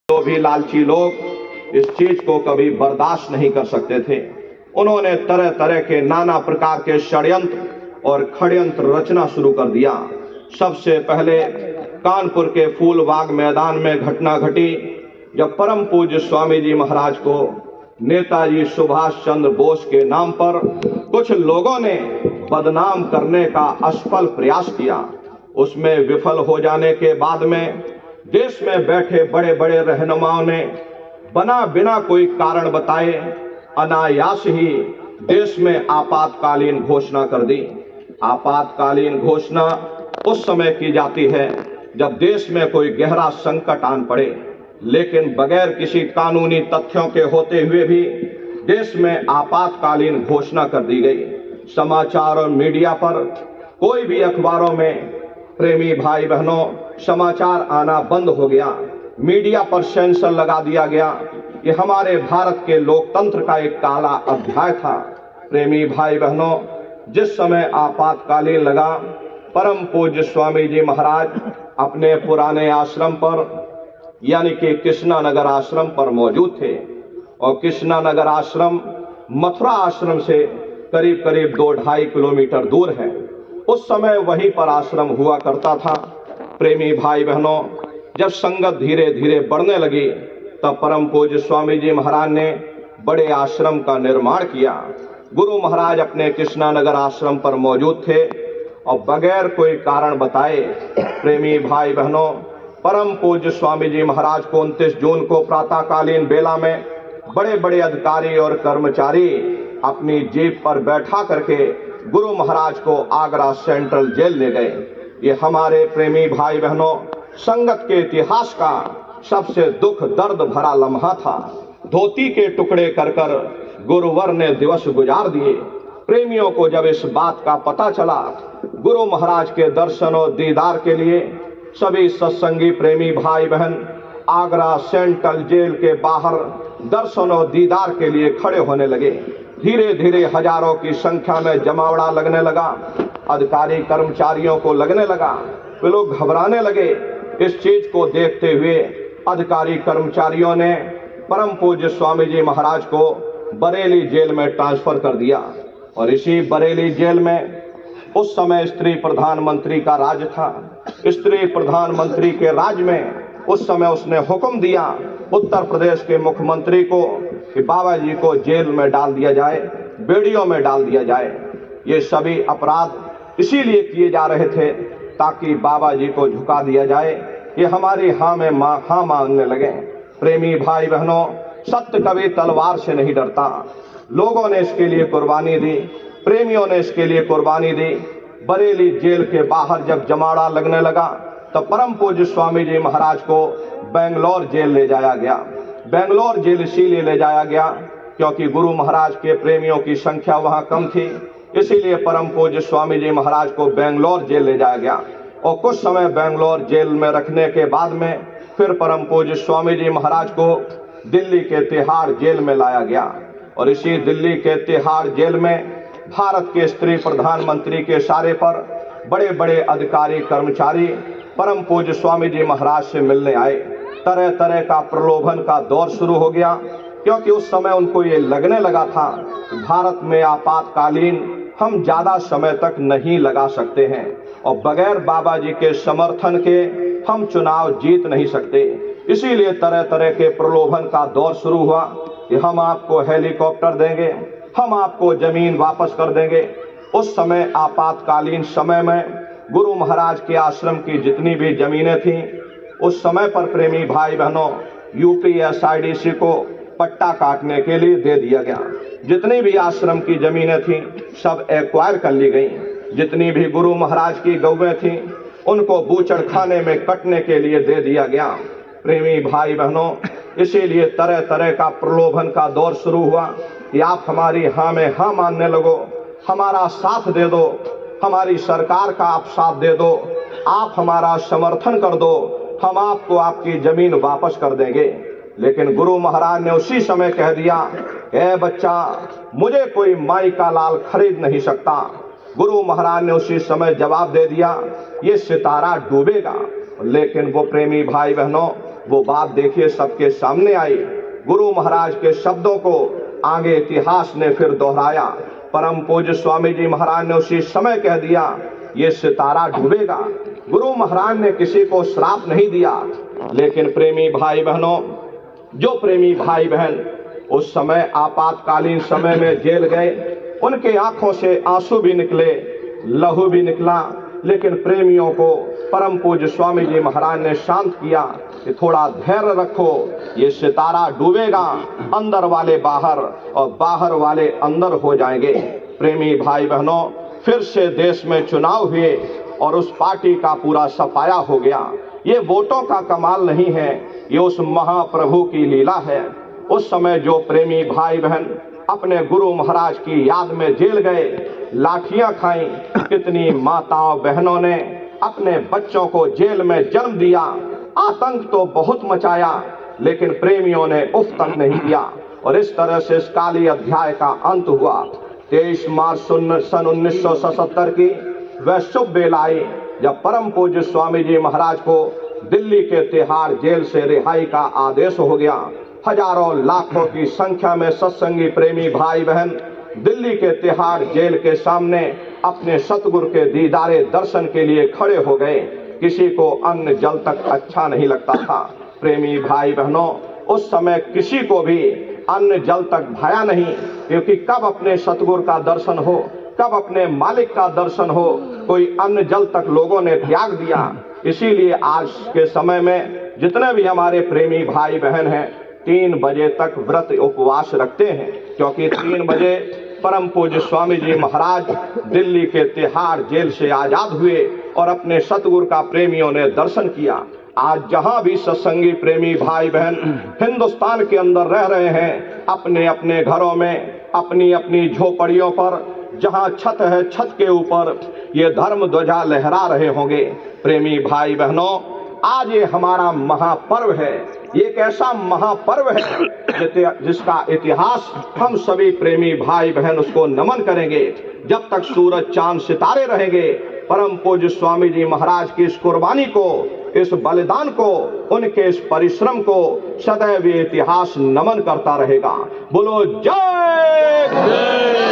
जो भी लालची लोग इस चीज को कभी बर्दाश्त नहीं कर सकते थे, उन्होंने तरह तरह के नाना प्रकार के षड्यंत्र और खड़यंत्र रचना शुरू कर दिया। सबसे पहले कानपुर के फूलबाग मैदान में घटना घटी, जब परम पूज्य स्वामी जी महाराज को नेताजी सुभाष चंद्र बोस के नाम पर कुछ लोगों ने बदनाम करने का असफल प्रयास किया। उसमें विफल हो जाने के बाद में देश में बैठे बड़े बड़े रहनुमाओं ने बिना कोई कारण बताए अनायास ही देश में आपातकालीन घोषणा कर दी। आपातकालीन घोषणा उस समय की जाती है जब देश में कोई गहरा संकट आन पड़े, लेकिन बगैर किसी कानूनी तथ्यों के होते हुए भी देश में आपातकालीन घोषणा कर दी गई। समाचार और मीडिया पर, कोई भी अखबारों में प्रेमी भाई बहनों समाचार आना बंद हो गया। मीडिया पर सेंसर लगा दिया गया। कि हमारे भारत के लोकतंत्र का एक काला अध्याय था। प्रेमी भाई बहनों, जिस समय आपातकालीन लगा, परम पूज्य स्वामी जी महाराज अपने पुराने आश्रम पर यानी कि कृष्णा नगर आश्रम पर मौजूद थे, और कृष्णा नगर आश्रम मथुरा आश्रम से करीब करीब 2-2.5 किलोमीटर दूर है। उस समय वहीं पर आश्रम हुआ करता था। प्रेमी भाई बहनों, जब संगत धीरे धीरे बढ़ने लगी, तब परम पूज्य स्वामी जी महाराज ने बड़े आश्रम का निर्माण किया। गुरु महाराज अपने कृष्णा नगर आश्रम पर मौजूद थे, और बगैर कोई कारण बताए प्रेमी भाई बहनों, परम पूज्य स्वामी जी महाराज को 29 जून को प्रातःकालीन बेला में बड़े बड़े अधिकारी और कर्मचारी अपनी जीप पर बैठा करके गुरु महाराज को आगरा सेंट्रल जेल ले गए। ये हमारे प्रेमी भाई बहनों, संगत के इतिहास का सबसे दुख दर्द भरा लम्हा था। धोती के टुकड़े कर कर गुरुवर ने दिवस गुजार दिए। प्रेमियों को जब इस बात का पता चला, गुरु महाराज के दर्शन और दीदार के लिए सभी सत्संगी प्रेमी भाई बहन आगरा सेंट्रल जेल के बाहर दर्शन और दीदार के लिए खड़े होने लगे। धीरे धीरे हजारों की संख्या में जमावड़ा लगने लगा। अधिकारी कर्मचारियों को लगने लगा, वे लोग घबराने लगे। इस चीज को देखते हुए अधिकारी कर्मचारियों ने परम पूज्य स्वामी जी महाराज को बरेली जेल में ट्रांसफर कर दिया। और इसी बरेली जेल में उस समय स्त्री प्रधानमंत्री का राज था। स्त्री प्रधानमंत्री के राज में उस समय उसने हुक्म दिया उत्तर प्रदेश के मुख्यमंत्री को कि बाबा जी को जेल में डाल दिया जाए, बेड़ियों में डाल दिया जाए। ये सभी अपराध इसीलिए किए जा रहे थे ताकि बाबा जी को झुका दिया जाए। ये हमारी हाँ में हाँ मांगने लगे। प्रेमी भाई बहनों, सत्य कभी तलवार से नहीं डरता। लोगों ने इसके लिए कुर्बानी दी, प्रेमियों ने इसके लिए कुर्बानी दी। बरेली जेल के बाहर जब जमावड़ा लगने लगा, तो परम पूज्य स्वामी जी महाराज को बेंगलोर जेल ले जाया गया। बेंगलोर जेल इसीलिए ले जाया गया क्योंकि गुरु महाराज के प्रेमियों की संख्या वहां कम थी। इसीलिए परम पूज्य स्वामी जी महाराज को बेंगलोर जेल ले जाया गया। और कुछ समय बेंगलोर जेल में रखने के बाद में फिर परम पूज्य स्वामी जी महाराज को दिल्ली के तिहाड़ जेल में लाया गया। और इसी दिल्ली के तिहाड़ जेल में भारत के स्त्री प्रधानमंत्री के इशारे पर बड़े बड़े अधिकारी कर्मचारी परम पूज्य स्वामी जी महाराज से मिलने आए। तरह तरह का प्रलोभन का दौर शुरू हो गया, क्योंकि उस समय उनको ये लगने लगा था कि भारत में आपातकालीन हम ज्यादा समय तक नहीं लगा सकते हैं, और बगैर बाबा जी के समर्थन के हम चुनाव जीत नहीं सकते। इसीलिए तरह तरह के प्रलोभन का दौर शुरू हुआ कि हम आपको हेलीकॉप्टर देंगे, हम आपको जमीन वापस कर देंगे। उस समय आपातकालीन समय में गुरु महाराज के आश्रम की जितनी भी जमीनें थीं, उस समय पर प्रेमी भाई बहनों यूपीएसआईडीसी को पट्टा काटने के लिए दे दिया गया। जितनी भी आश्रम की जमीनें थीं सब एक्वायर कर ली गई। जितनी भी गुरु महाराज की गौवें थीं उनको बूचड़ खाने में कटने के लिए दे दिया गया। प्रेमी भाई बहनों, इसीलिए तरह तरह का प्रलोभन का दौर शुरू हुआ कि आप हमारी हाँ में हाँ मानने लगो, हमारा साथ दे दो, हमारी सरकार का आप साथ दे दो, आप हमारा समर्थन कर दो, हम आपको आपकी जमीन वापस कर देंगे। लेकिन गुरु महाराज ने उसी समय कह दिया, ए बच्चा, मुझे कोई माई का लाल खरीद नहीं सकता। गुरु महाराज ने उसी समय जवाब दे दिया, ये सितारा डूबेगा। लेकिन वो प्रेमी भाई बहनों वो बात देखिए सबके सामने आई। गुरु महाराज के शब्दों को आगे इतिहास ने फिर दोहराया। परम पूज्य स्वामी जी महाराज ने उसी समय कह दिया ये सितारा डूबेगा। गुरु महाराज ने किसी को श्राप नहीं दिया, लेकिन प्रेमी भाई बहनों, जो प्रेमी भाई बहन उस समय आपातकालीन समय में जेल गए, उनके आंखों से आंसू भी निकले, लहू भी निकला, लेकिन प्रेमियों को परम पूज्य स्वामी जी महाराज ने शांत किया कि थोड़ा धैर्य रखो, ये सितारा डूबेगा, अंदर वाले बाहर और बाहर वाले अंदर हो जाएंगे। प्रेमी भाई बहनों, फिर से देश में चुनाव हुए और उस पार्टी का पूरा सफाया हो गया। ये वोटों का कमाल नहीं है, ये उस महाप्रभु की लीला है। उस समय जो प्रेमी भाई बहन अपने गुरु महाराज की याद में जेल गए, लाठियां खाई, कितनी माताओं बहनों ने अपने बच्चों को जेल में जन्म दिया, आतंक तो बहुत मचाया, लेकिन प्रेमियों ने उफ तक नहीं किया। और इस तरह से इस काली अध्याय का अंत हुआ। 23 मार्च सन 1977 की वह शुभ बेला आई जब परम पूज्य स्वामी जी महाराज को दिल्ली के तिहाड़ जेल से रिहाई का आदेश हो गया। हजारों लाखों की संख्या में सत्संगी प्रेमी भाई बहन दिल्ली के तिहाड़ जेल के सामने अपने सतगुरु के दीदारे दर्शन के लिए खड़े हो गए। किसी को अन्न जल तक अच्छा नहीं लगता था। प्रेमी भाई बहनों, उस समय किसी को भी अन्न जल तक भाया नहीं, क्योंकि कब अपने सतगुरु का दर्शन हो, कब अपने मालिक का दर्शन हो, कोई अन्न जल तक लोगों ने त्याग दिया। इसीलिए आज के समय में जितने भी हमारे प्रेमी भाई बहन हैं 3 बजे तक व्रत उपवास रखते हैं, क्योंकि 3 बजे परम पूज्य स्वामी जी महाराज दिल्ली के तिहाड़ जेल से आजाद हुए और अपने सतगुरु का प्रेमियों ने दर्शन किया। आज जहां भी सत्संगी प्रेमी भाई बहन हिंदुस्तान के अंदर रह रहे हैं, अपने अपने घरों में, अपनी अपनी झोपड़ियों पर, जहां छत है छत के ऊपर ये धर्म ध्वजा लहरा रहे होंगे। प्रेमी भाई बहनों, आज ये हमारा महापर्व है। ये एक ऐसा महापर्व है जिसका इतिहास हम सभी प्रेमी भाई बहन उसको नमन करेंगे। जब तक सूरज चांद सितारे रहेंगे, परम पूज्य स्वामी जी महाराज की इस कुर्बानी को, इस बलिदान को, उनके इस परिश्रम को सदैव इतिहास नमन करता रहेगा। बोलो जय गुरुदेव।